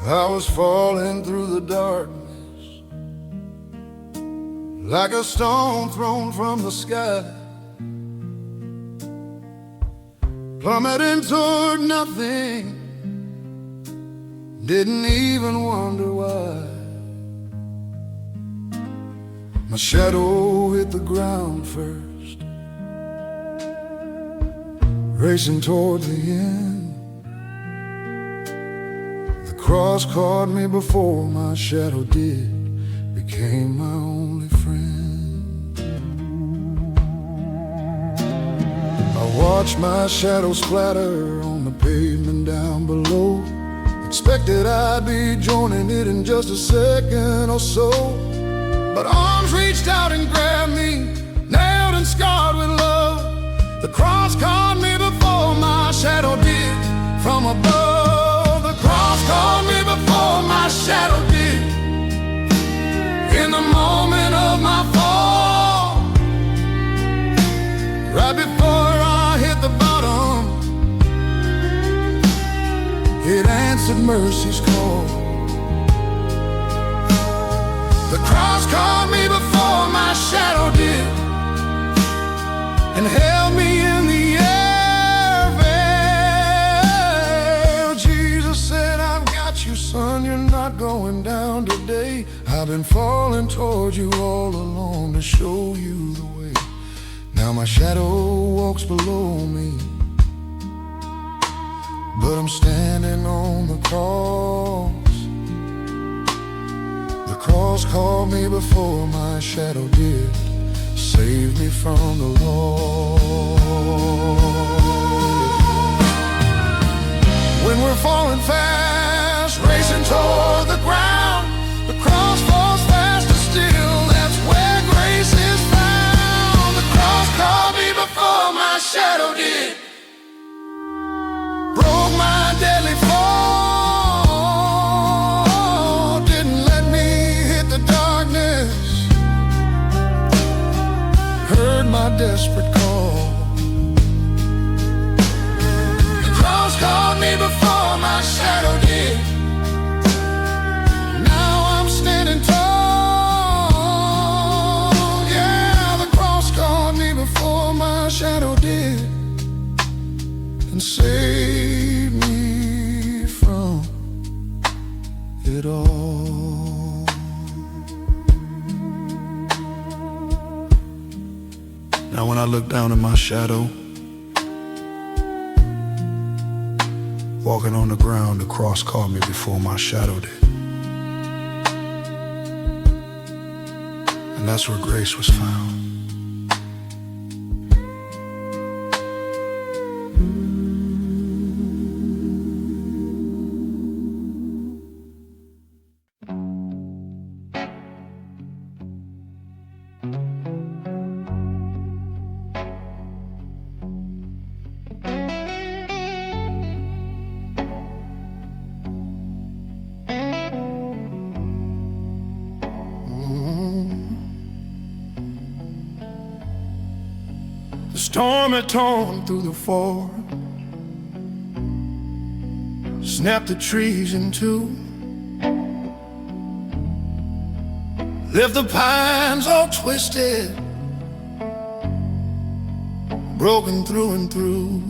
I was falling through the darkness like a stone thrown from the sky, plummeting toward nothing, didn't even wonder why. My shadow hit the ground first, racing toward the end. The cross caught me before my shadow did, became my only friend. I watched my shadow splatter on the pavement down below, expected I'd be joining it in just a second or so, but arms reached out and grabbed me, nailed and scarred with love. The cross caught me before my shadow did from above. The cross caught me before my shadow did. In the moment of my fall, right before I hit the bottom, it answered mercy's call. The cross caught me before my shadow did, and held me in the air. Well, Jesus said, I've got you, son, you're not going down today. I've been falling toward you all along to show you the way. Now my shadow walks below me, but I'm standing on the cross. The cross called me before my shadow did, saved me from the Lord. When we're falling fast, racing toward the ground, the cross falls faster still. That's where grace is found. The cross called me before my shadow did, broke my deadly fall, didn't let me hit the darkness, heard my desperate call. The cross called me before my shadow did. Now I'm standing tall. Yeah, the cross called me before my shadow did, and saved me from it all. Now when I look down at my shadow, walking on the ground, the cross caught me before my shadow did. And that's where grace was found. The storm had torn through the forest, snapped the trees in two, left the pines all twisted, broken through and through.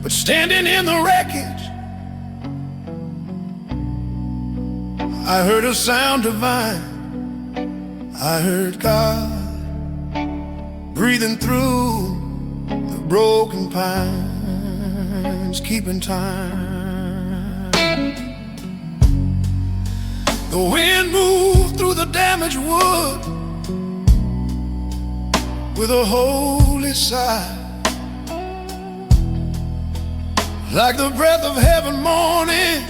But standing in the wreckage, I heard a sound divine. I heard God breathing through the broken pines, keeping time. The wind moved through the damaged wood with a holy sigh, like the breath of heaven mourning,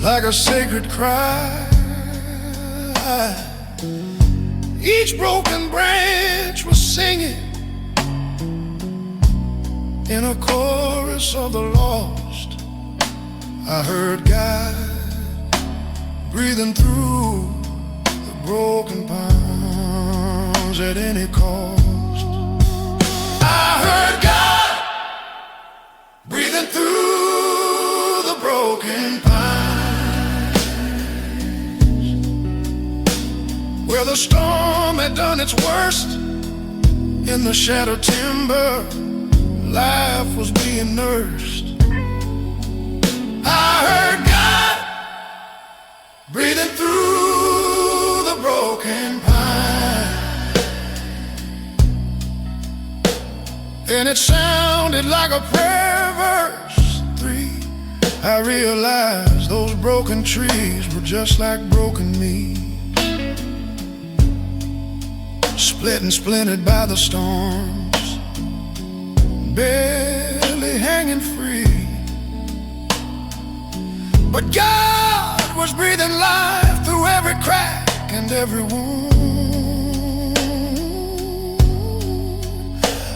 like a sacred cry. Each broken branch was singing in a chorus of the lost. I heard God breathing through the broken pines at any cost. I heard God breathing broken pines, where the storm had done its worst. In the shattered timber, life was being nursed. I heard God breathing through the broken pine, and it sounded like a prayer verse 3. I realized those broken trees were just like broken me, split and splintered by the storms, barely hanging free. But God was breathing life through every crack and every wound.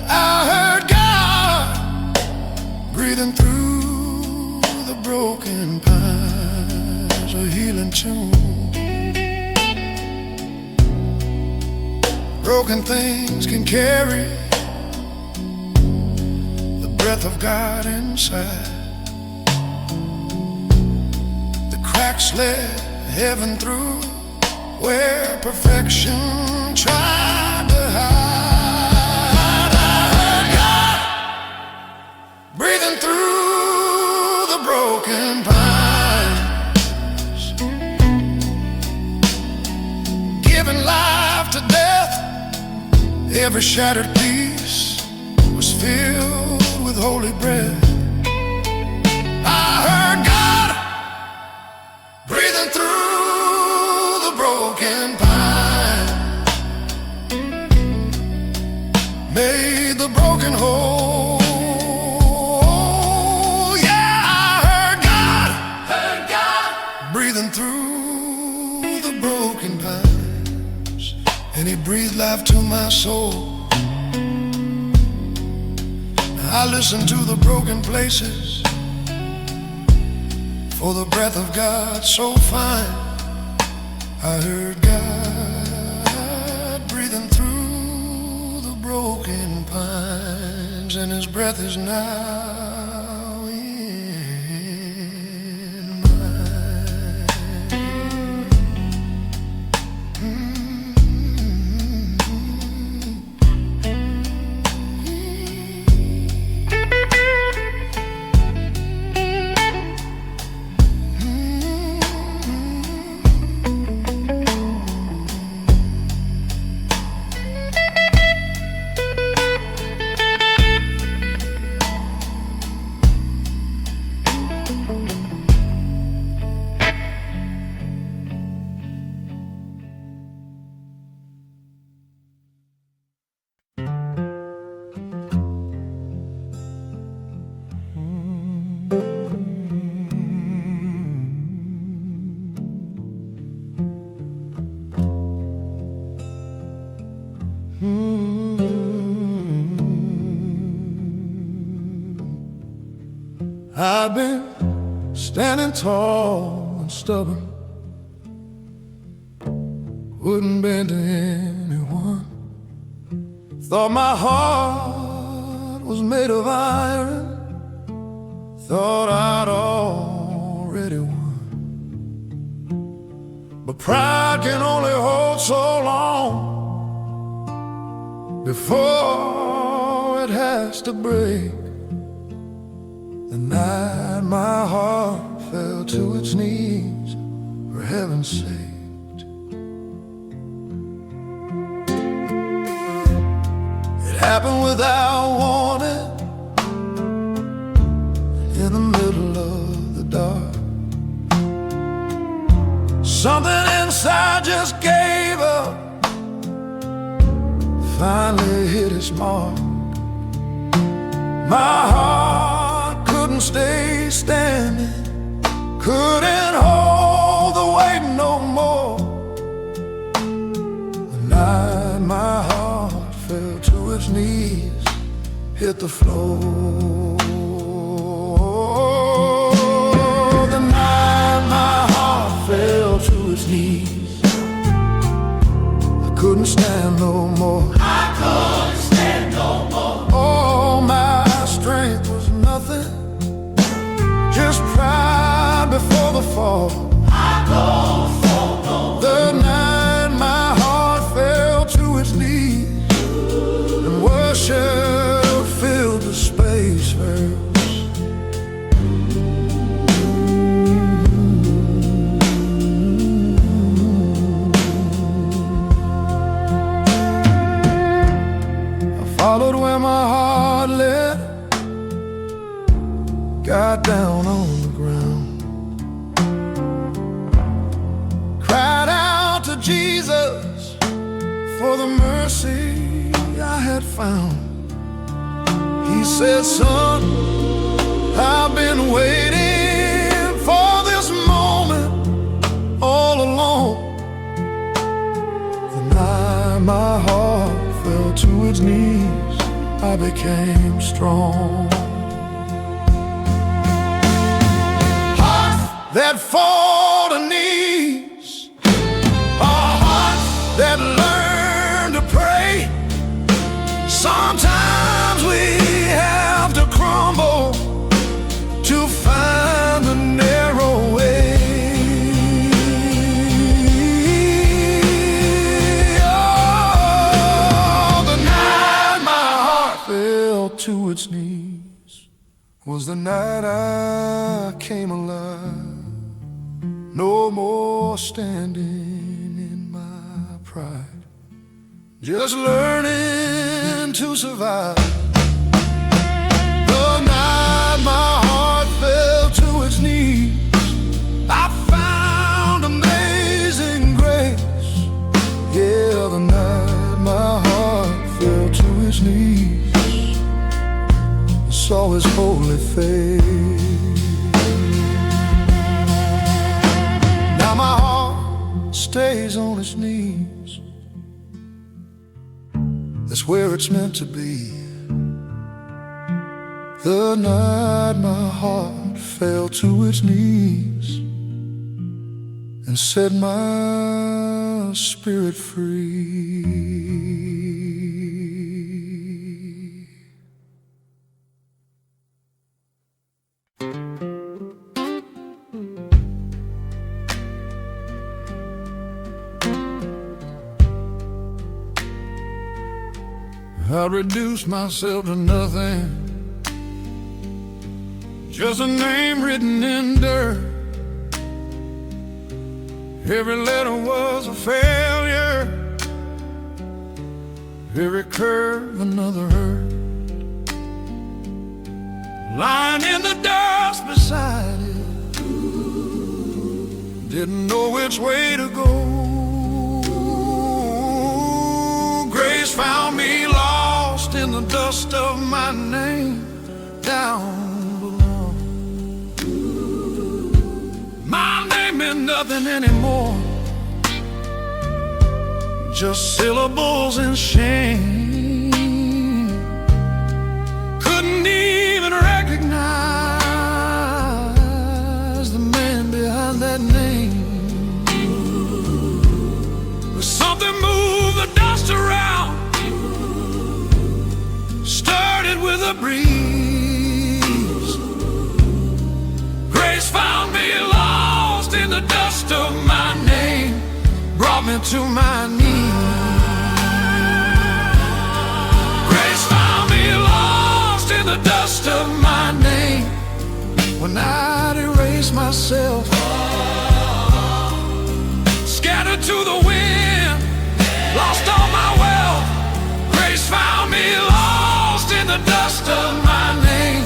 I heard God breathing through the broken pines, a healing tune. Broken things can carry the breath of God inside. The cracks let heaven through where perfection tried to hide. I heard God breathing through the broken pines, giving life to death. Every shattered piece was filled with holy breath. I heard God breathing through the broken pine, made the broken whole. Yeah, I heard God breathing through the broken pines, and He breathed life to my soul. I listen to the broken places for the breath of God so fine. I heard God breathing through the broken pines, and His breath is now in mine. I've been standing tall and stubborn, wouldn't bend to anyone. Thought my heart was made of iron, thought I'd already won. But pride can only hold so long before it has to break. The night my heart fell to its knees, for heaven's sake. It happened without warning, in the middle of the dark. Something inside just gave up, finally hit its mark. My heart couldn't stay standing, couldn't hold the weight no more. The night my heart fell to its knees, hit the floor. The night my heart fell to its knees, I couldn't stand no more. I couldn't stand no more. All my strength was nothing, just pride before the fall. The night my heart fell to its knees and worship filled the space first. I followed where my heart led, got down on the ground, cried out to Jesus for the mercy I had found. He said, son, I've been waiting for this moment all along. The night my heart fell to its knees, I became strong. That fall to knees, a heart that learned to pray. Sometimes we have to crumble to find the narrow way. Oh, the night my heart fell to its knees was the night I came alive. No more standing in my pride, just learning to survive. The night my heart fell to its knees, I found amazing grace. Yeah, the night my heart fell to its knees, I saw his holy face. My heart stays on its knees, that's where it's meant to be. The night my heart fell to its knees and set my spirit free. I reduced myself to nothing, just a name written in dirt. Every letter was a failure, every curve another hurt. Lying in the dust beside it, didn't know which way to go. Grace found me lost in the dust of my name down below. My name meant nothing anymore, just syllables and shame. Couldn't even recognize the man behind that name. But something moved the dust around, started with a breeze. Grace found me lost in the dust of my name, brought me to my knees. Grace found me lost in the dust of my name, when I'd erased myself, scattered to the wind, lost all my wealth. Grace found me lost in the dust of my name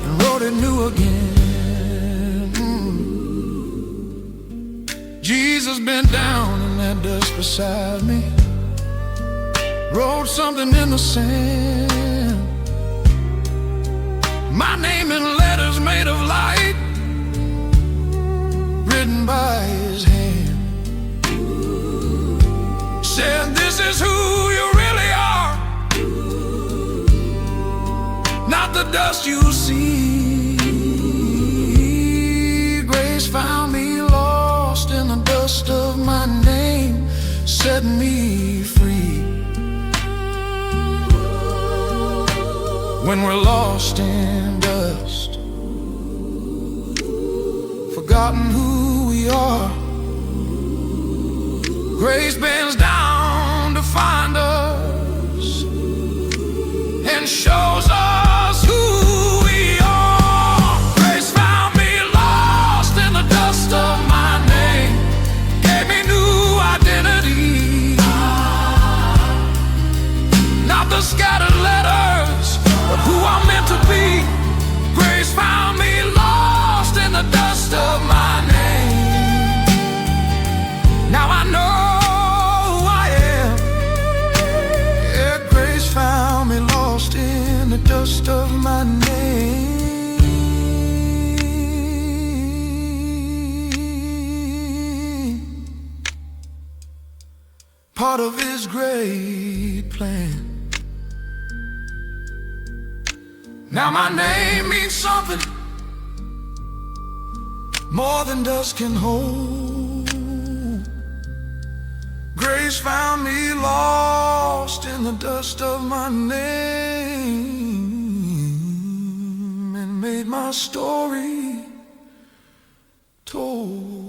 and wrote it new again. Jesus bent down in that dust beside me, wrote something in the sand. My name in letters made of light, written by his hand. Said, this is who you really are, not the dust you see. Grace found me lost in the dust of my name, set me free. When we're lost in dust, for God forgotten who we are. Grace bends down to find us and shows us who we are. Grace found me lost in the dust of my name, gave me new identity. Not the scattered letters, but who I'm meant to be. Grace found me lost in the dust of my name. Now I know who I am. Yeah, grace found me lost in the dust of my name. Part of His great plan. Now my name means something more than dust can hold. Grace found me lost in the dust of my name and made my story told.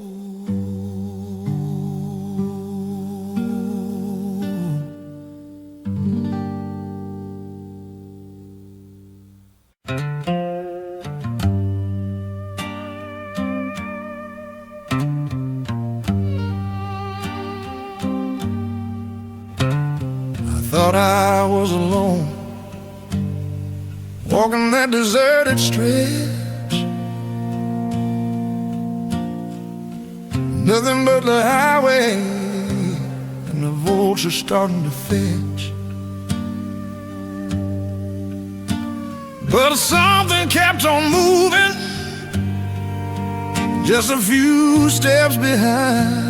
Thought I was alone, walking that deserted stretch. Nothing but the highway and the vultures starting to fetch. But something kept on moving, just a few steps behind.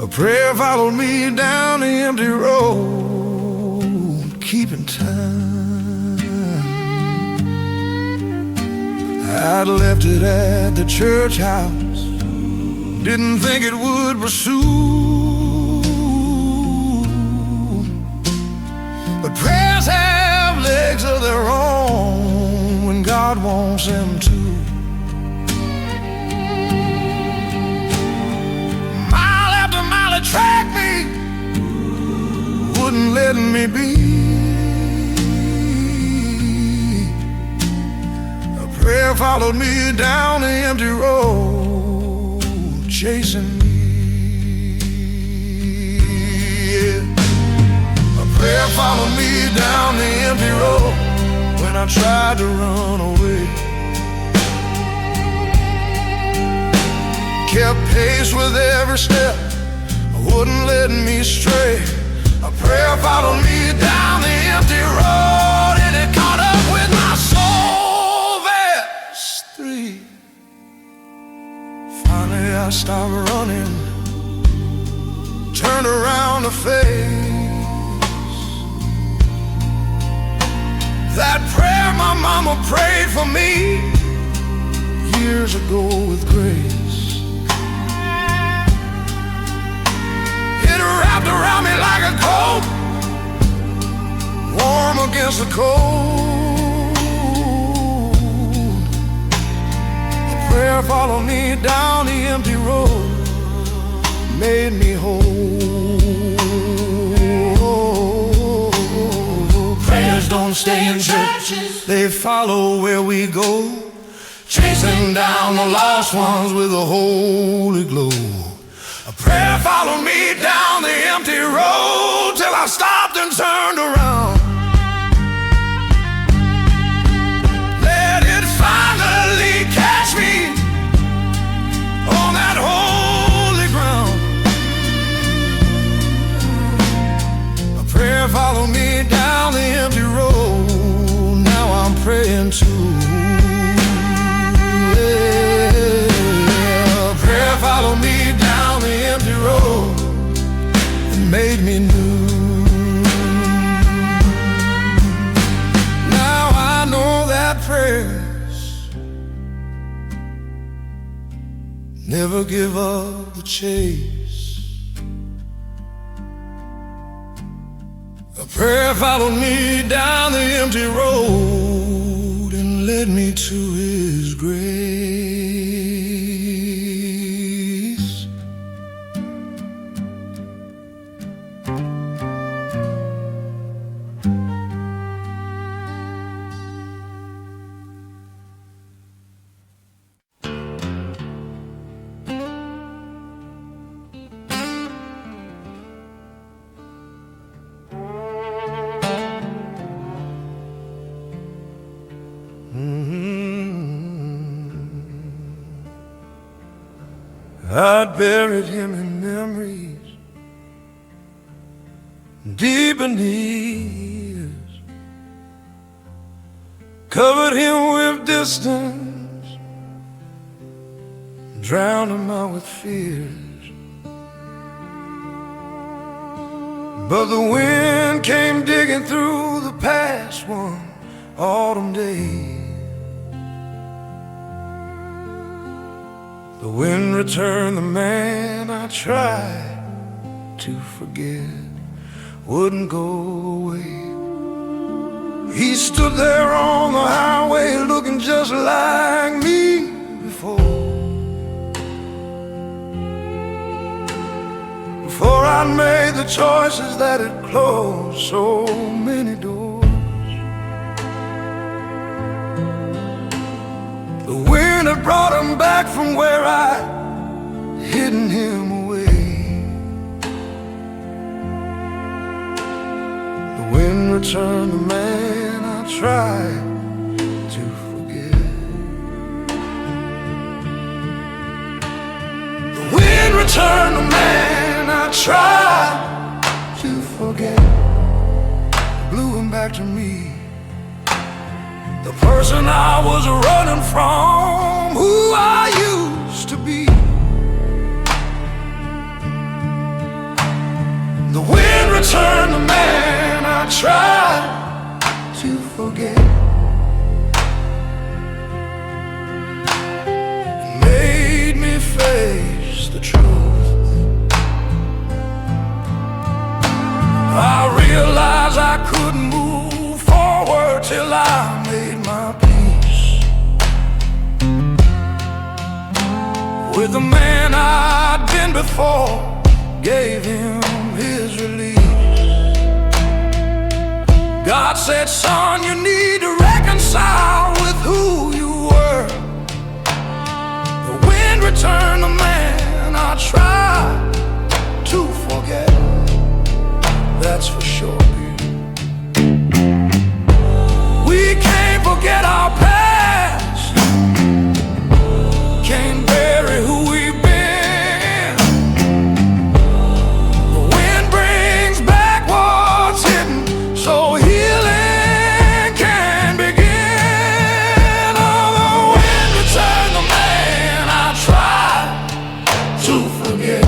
A prayer followed me down the empty road, keeping time. I'd left it at the church house, didn't think it would pursue. But prayers have legs of their own when God wants them to. Tracked me, wouldn't let me be. A prayer followed me down the empty road, chasing me. A prayer followed me down the empty road when I tried to run away. Kept pace with every step, wouldn't let me stray. A prayer followed me down the empty road, and it caught up with my soul. Verse 3. Finally I stopped running, turned around to face that prayer my mama prayed for me years ago with grace. Wrapped around me like a coat, warm against the cold. A prayer followed me down the empty road, made me whole. Prayers don't stay in churches, they follow where we go, chasing down the lost ones with a holy glow. A prayer followed me down the empty road till I stopped and turned around. Let it finally catch me on that holy ground. A prayer followed me down the empty road, now I'm praying too. A prayer followed me down the empty road and made me new. Now I know that prayers never give up the chase. A prayer followed me down the empty road and led me to His grave. I buried him in memories deep beneath, covered him with distance, drowned him out with fears. But the wind came digging through the past one autumn day. The wind returned the man I tried to forget, wouldn't go away. He stood there on the highway looking just like me before. Before I'd made the choices that had closed so many doors. The wind had brought him back from where I'd hidden him away. The wind returned the man I tried to forget. The wind returned the man I tried to forget. Blew him back to me, the person I was running from, who I used to be. The wind returned the man I tried to forget. It made me face the truth. I realized I couldn't move forward till I made my peace with the man I'd been before, gave him his release. God said, son, you need to reconcile with who you were. The wind returned the man I tried to forget. That's for sure. We can't forget our past, can't bury who we've been. The wind brings back what's hidden, so healing can begin. Oh, the wind returned the man I tried to forget,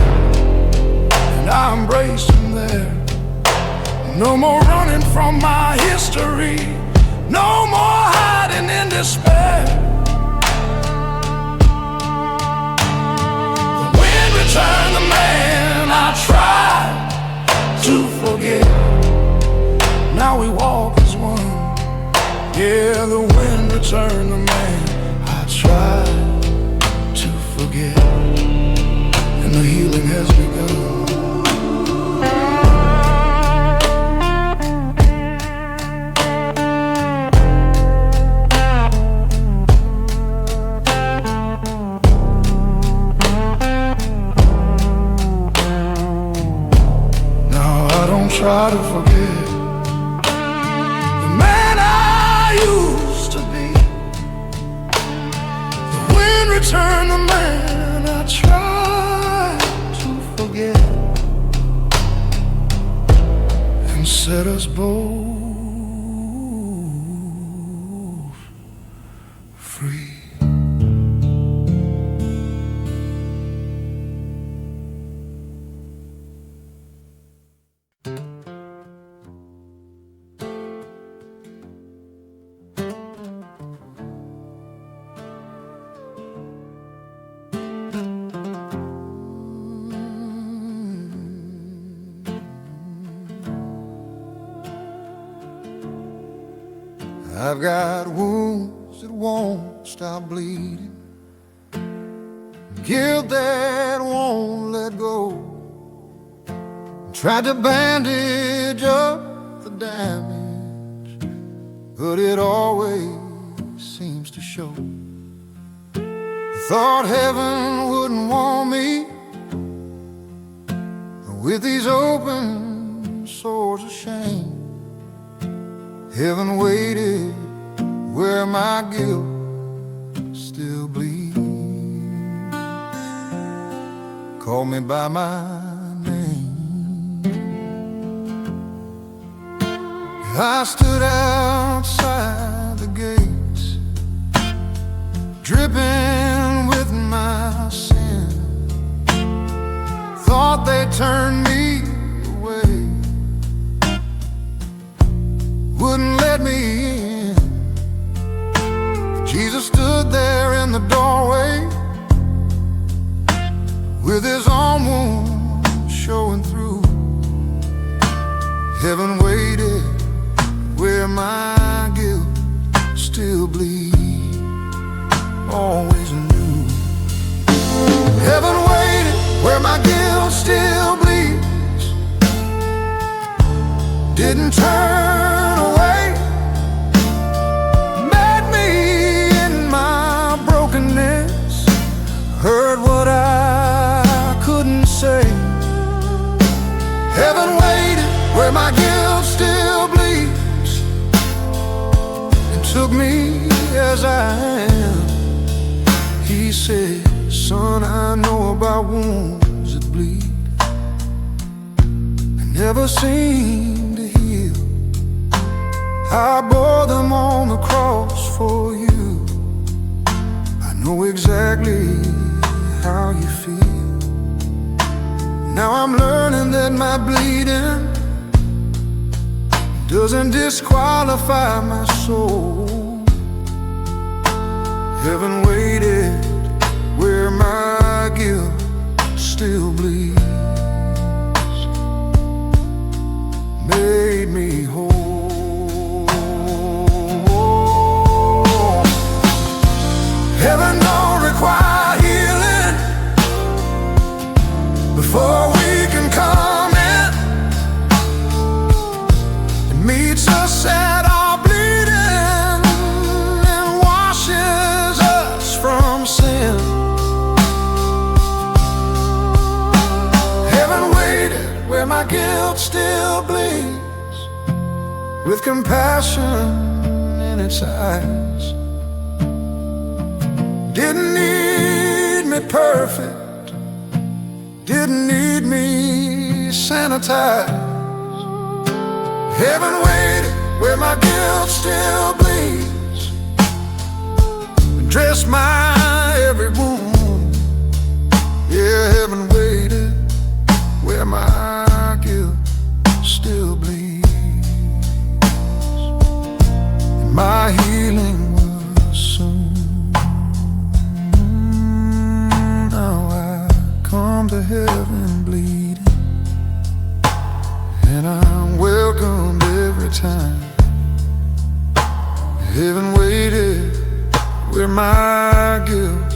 and I embrace him there. No more running from my history, no more hiding in despair. The wind returned the man I tried to forget. Now we walk as one. Yeah, the wind returned the man I tried to forget, and the healing has begun. Try to forget the man I used to be. The wind returned the man I tried to forget, and set us both free. I've got wounds that won't stop bleeding, guilt that won't let go. Tried to bandage up the damage, but it always seems to show. Thought heaven wouldn't want me with these open sores of shame. Heaven waited where my guilt still bleeds. Call me by my name. I stood outside the gates, dripping with my sin. Thought they turned me away, wouldn't let me in. Jesus stood there in the doorway, with his own wounds showing through. Heaven waited where my guilt still bleeds. Always knew. Heaven waited where my guilt still bleeds. Didn't turn away, met me in my brokenness, heard what I couldn't say. Heaven waited where my guilt still bleeds, and took me as I am. He said, son, I know about wounds that bleed and never seem to heal. I bore them on the cross for you. I know exactly how you feel. Now I'm learning that my bleeding doesn't disqualify my soul. Heaven waited where my guilt still bleeds, made me whole. Heaven don't require healing before we can come in. It meets us at our bleeding and washes us from sin. Heaven waited where my guilt still bleeds, with compassion in its eyes. Didn't need me perfect, didn't need me sanitized. Heaven waited where my guilt still bleeds, dressed my every wound. Yeah, heaven waited where my guilt still bleeds, and my healing was soon. Now I come to heaven bleeding, and I'm welcomed every time. Heaven waited where my guilt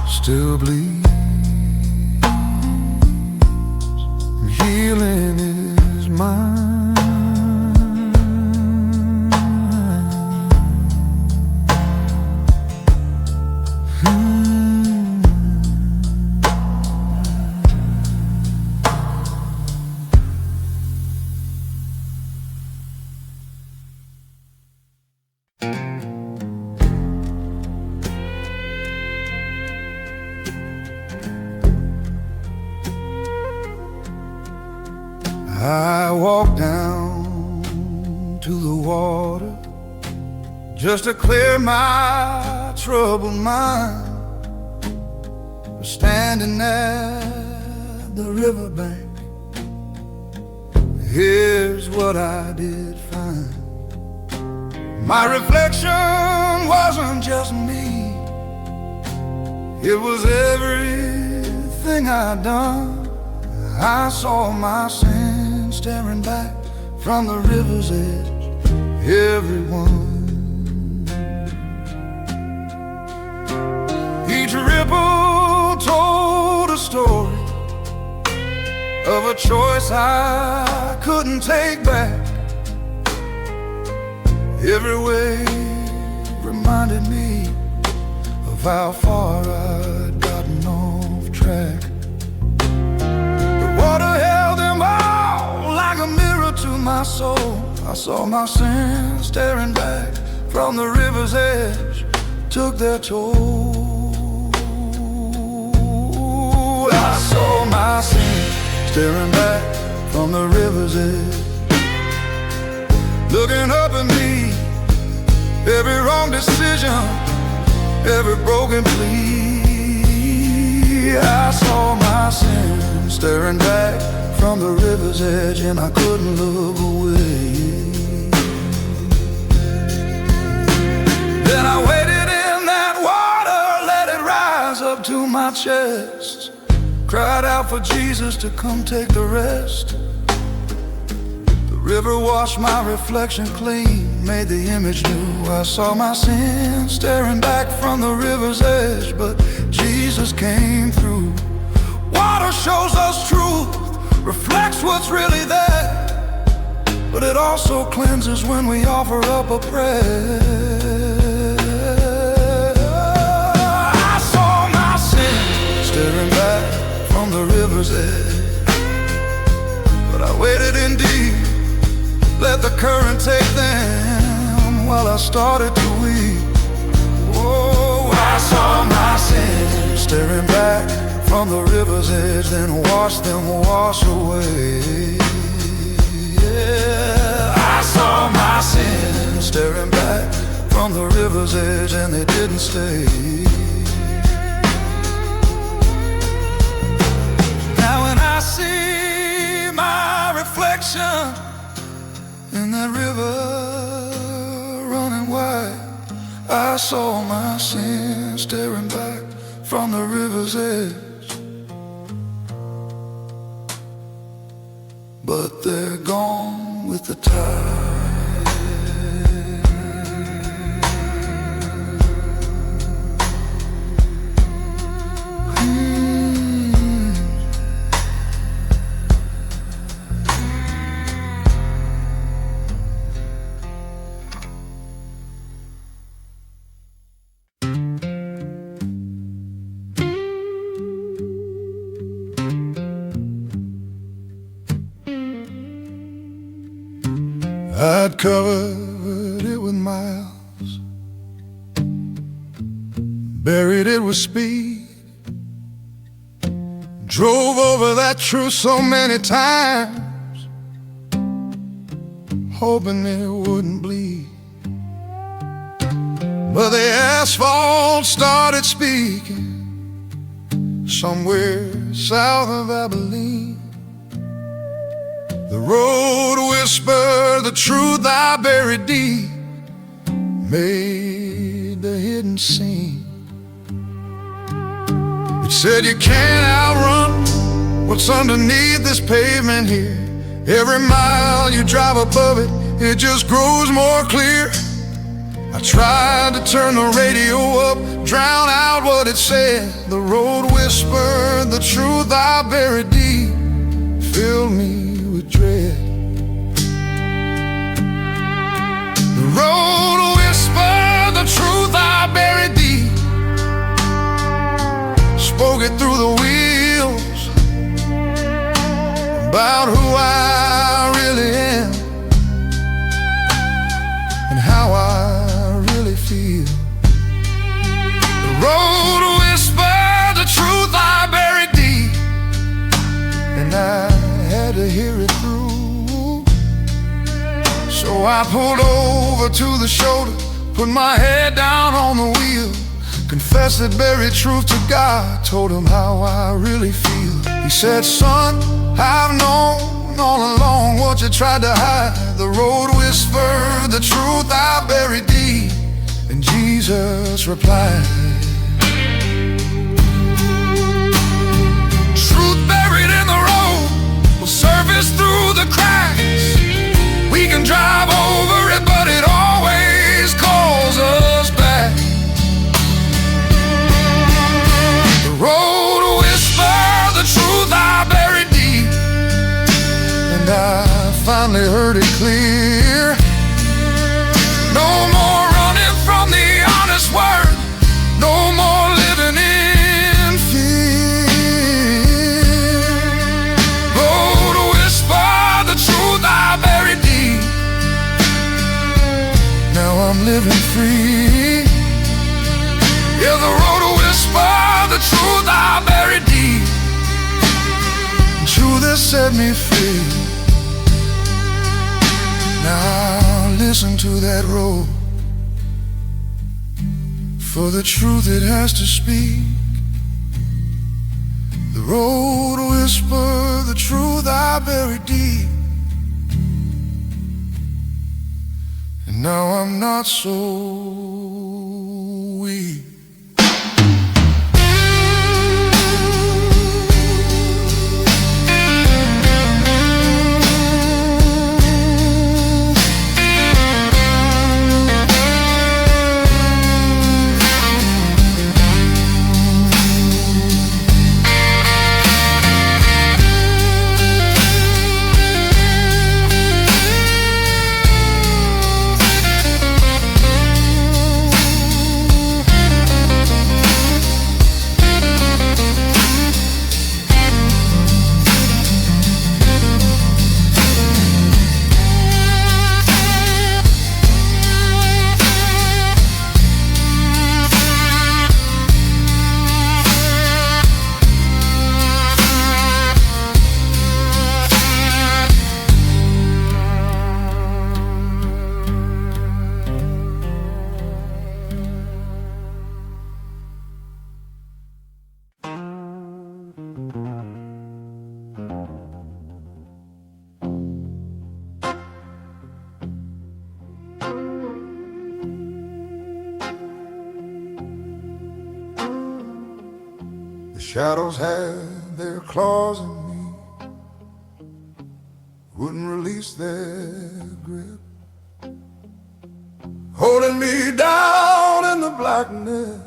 still bleeds. Healing is mine. I walked down to the water just to clear my troubled mind. Standing at the riverbank, here's what I did find. My reflection wasn't just me, it was everything I'd done. I saw my sin staring back from the river's edge. Everyone, each ripple told a story of a choice I couldn't take back. Every wave reminded me of how far I'd gotten off track. The water held them all like a mirror to my soul. I saw my sins staring back from the river's edge, took their toll. I saw my sins staring back from the river's edge, looking up at me. Every wrong decision, every broken plea. I saw my sins staring back from the river's edge, and I couldn't look away. Then I waded in that water, let it rise up to my chest, cried out for Jesus to come take the rest. The river washed my reflection clean, made the image new. I saw my sins staring back from the river's edge, but Jesus came through. Water shows us truth, reflects what's really there, but it also cleanses when we offer up a prayer. I saw my sins staring back from the river's edge, but I waded in deep, let the current take them while I started to weep. Oh, I saw my sins staring back from the river's edge, then watch them wash away. Yeah, I saw my sins staring back from the river's edge, and they didn't stay. Now when I see my reflection in that river running wide, I saw my sins staring back from the river's edge, but they're gone with the tide. I'd covered it with miles, buried it with speed, drove over that truth so many times, hoping it wouldn't bleed. But the asphalt started speaking somewhere south of Abilene. The road whispered the truth I buried deep, made the hidden scene. It said you can't outrun what's underneath this pavement here. Every mile you drive above it, it just grows more clear. I tried to turn the radio up, drown out what it said. The road whispered the truth I buried deep, filled me with dread. The road whispered the truth I buried deep, spoke it through the wheels about who I really am and how I really feel. The road whispered the truth I buried deep, and I had to hear it through. So I pulled over to the shoulder, put my head down on the wheel, confessed that buried truth to God, told him how I really feel. He said, son, I've known all along what you tried to hide. The road whispered the truth I buried deep, and Jesus replied, truth buried in the road will surface through the cracks. We can drive over it, but it always calls us back. The road whispered the truth I buried deep, and I finally heard it clear. No more running from the honest word, no more living in fear. Road whispered the truth I buried deep, I'm living free. Yeah, the road to whisper the truth I buried deep. Truth has set me free. Now listen to that road, for the truth it has to speak. The road to whisper the truth I buried deep. And now I'm not so weak. Shadows had their claws in me, wouldn't release their grip, holding me down in the blackness,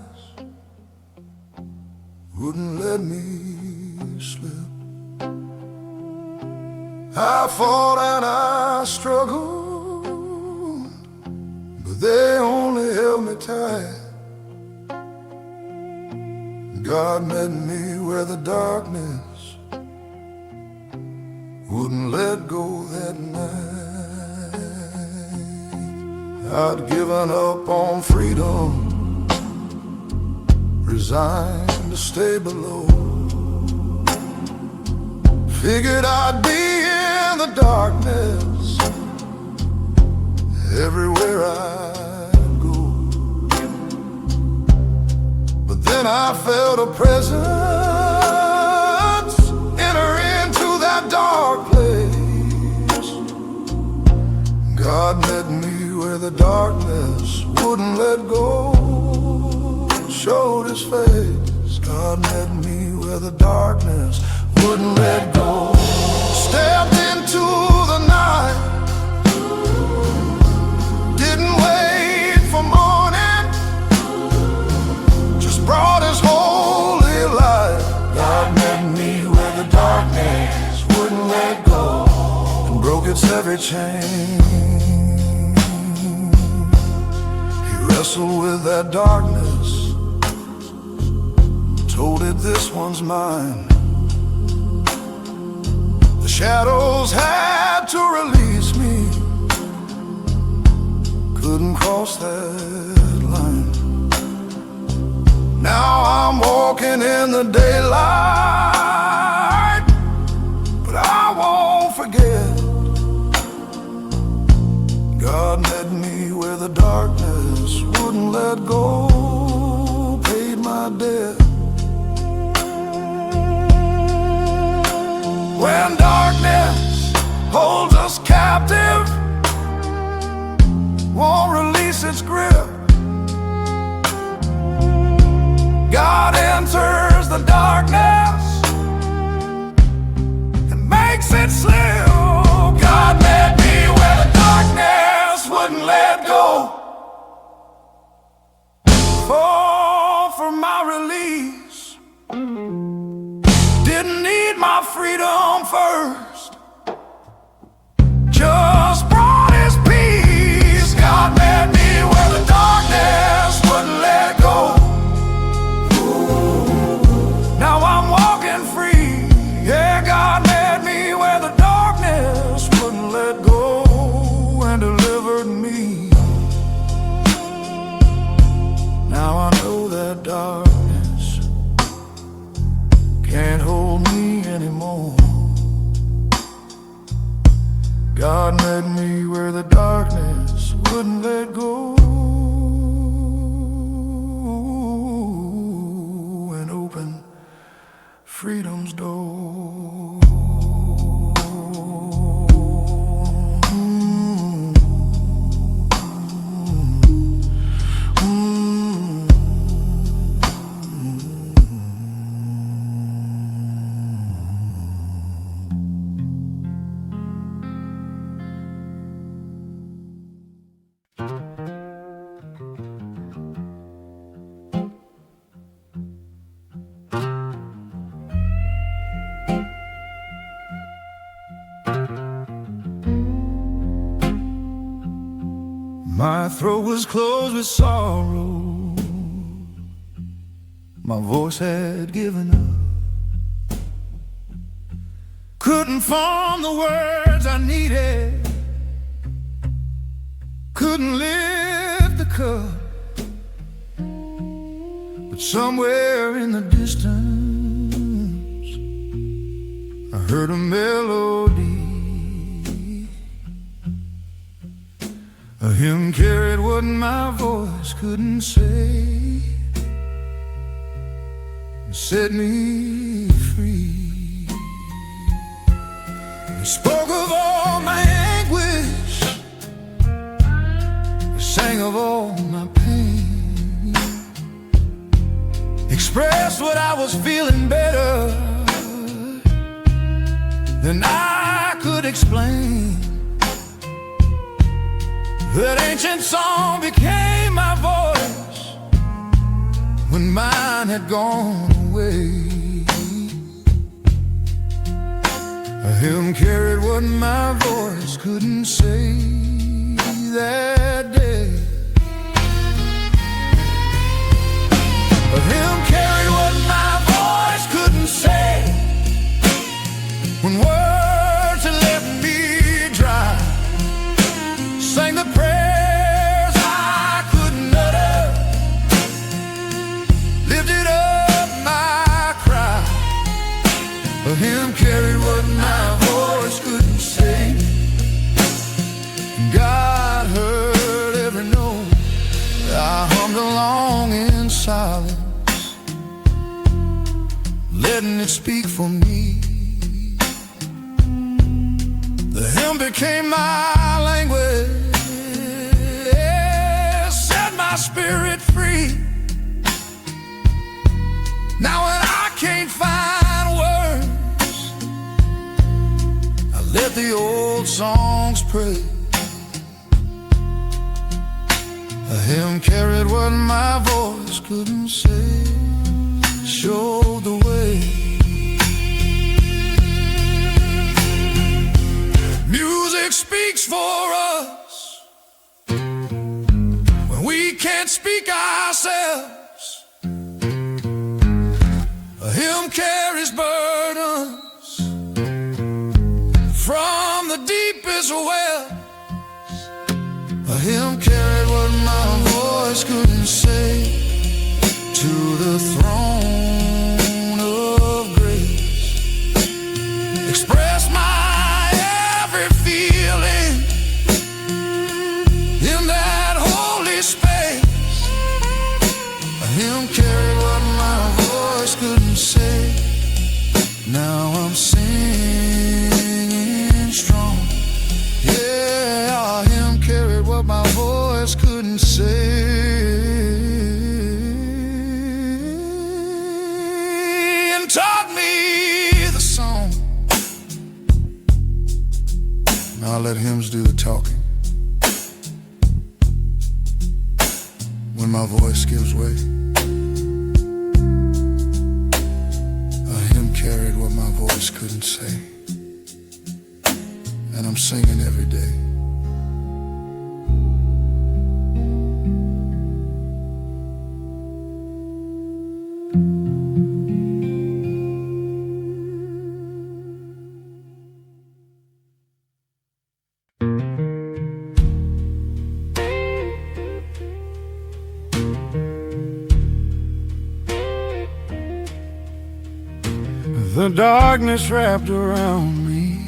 wouldn't let me slip. I fought and I struggled, but they only held me tight. God met me where the darkness wouldn't let go that night. I'd given up on freedom, resigned to stay below. Figured I'd be in the darkness everywhere I Then I felt a presence enter into that dark place. God met me where the darkness wouldn't let go, showed his face. God met me where the darkness wouldn't let go. Stepped into the night, didn't wait for morning, brought his holy light. God met me where the darkness wouldn't let go, and broke its every chain. He wrestled with that darkness, told it this one's mine. The shadows had to release me, couldn't cross that line. Now I'm walking in the daylight, but I won't forget. God met me where the darkness wouldn't let go, paid my debt. When darkness holds us captive, won't release its grip, God enters the darkness and makes it slip. God met me where the darkness wouldn't let go. For my release, didn't need my freedom first, just brought his peace. God met me where the darkness wouldn't let go. Now I'm walking free. Yeah, God met me where the darkness wouldn't let go, and delivered me. throat was closed with sorrow. My voice had given up. Couldn't form the words I needed. Couldn't lift the cup. But somewhere in the distance I heard a melody. A hymn carried what my voice couldn't say. It set me free. It spoke of all my anguish. It sang of all my pain. Expressed what I was feeling better than I could explain. That ancient song became my voice when mine had gone away. A hymn carried what my voice couldn't say that day. A hymn carried what my voice couldn't say when words had left me dry. Sang the prayers I couldn't utter, lifted up my cry. A hymn carried what my voice couldn't say. God heard every note. I hummed along in silence, letting it speak for me. The hymn became my language, my spirit free. Now when I can't find words, I let the old songs pray. A hymn carried what my voice couldn't say, showed the way. Music speaks for us. We can't speak ourselves. A hymn carries burdens from the deepest wells. A hymn carried what my voice couldn't say to the throne of grace. Express my every feeling in that holy space. A hymn carried what my voice couldn't say. Now I'm singing strong. Yeah, a hymn carried what my voice couldn't say, and taught me the song. Now I let hymns do the talking. When my voice gives way, a hymn carried what my voice couldn't say, and I'm singing every day. The darkness wrapped around me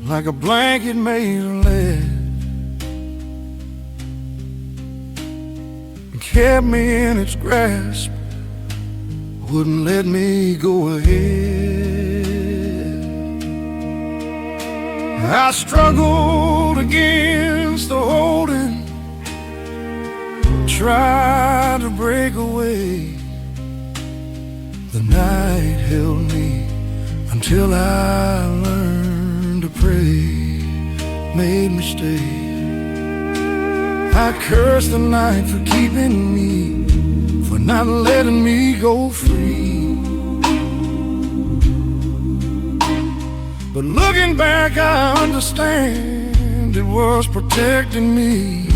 like a blanket made of lead, and kept me in its grasp, wouldn't let me go ahead. I struggled against the holding, tried to break away. The night held me until I learned to pray, made me stay. I cursed the night for keeping me, for not letting me go free. But looking back, I understand it was protecting me.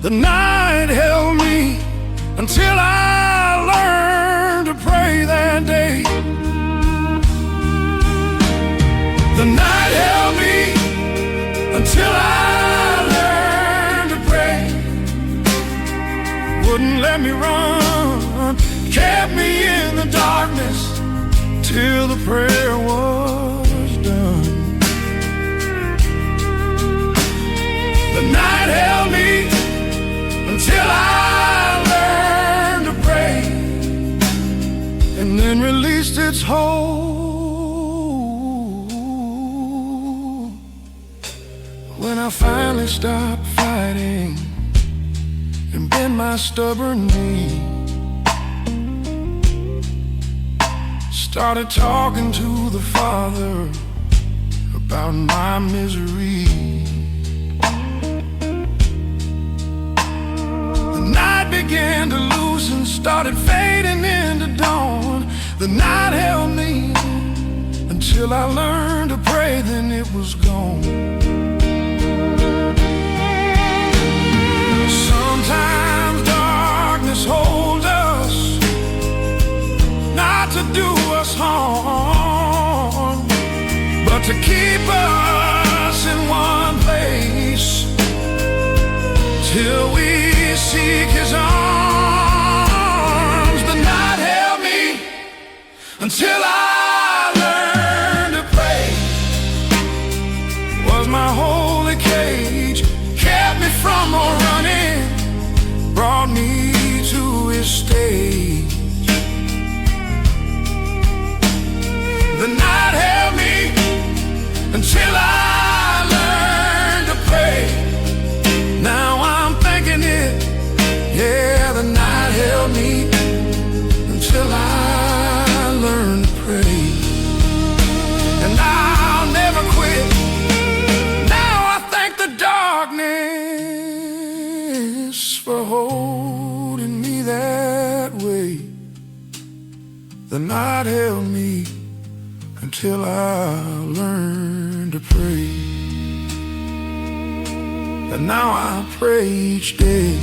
The night held me until I learned to pray that day. The night held me until I learned to pray. Wouldn't let me run, kept me in the darkness till the prayer was done. The night held me until I learned to pray, and then released its hold when I finally stopped fighting and bent my stubborn knee. Started talking to the Father about my misery. The night began to loosen, started fading into dawn. The night held me until I learned to pray, then it was gone. Sometimes darkness holds us, not to do us harm, but to keep us in one place till we seek His arms. The night held me until I learned to pray. Was my holy cage, kept me from more running, brought me to His stage. The night held me until I learned to pray. Now I'm thinking it, yeah, the night held me until I learned to pray. And I'll never quit. Now I thank the darkness for holding me that way. The night held me until I learned to pray. And now I pray each day.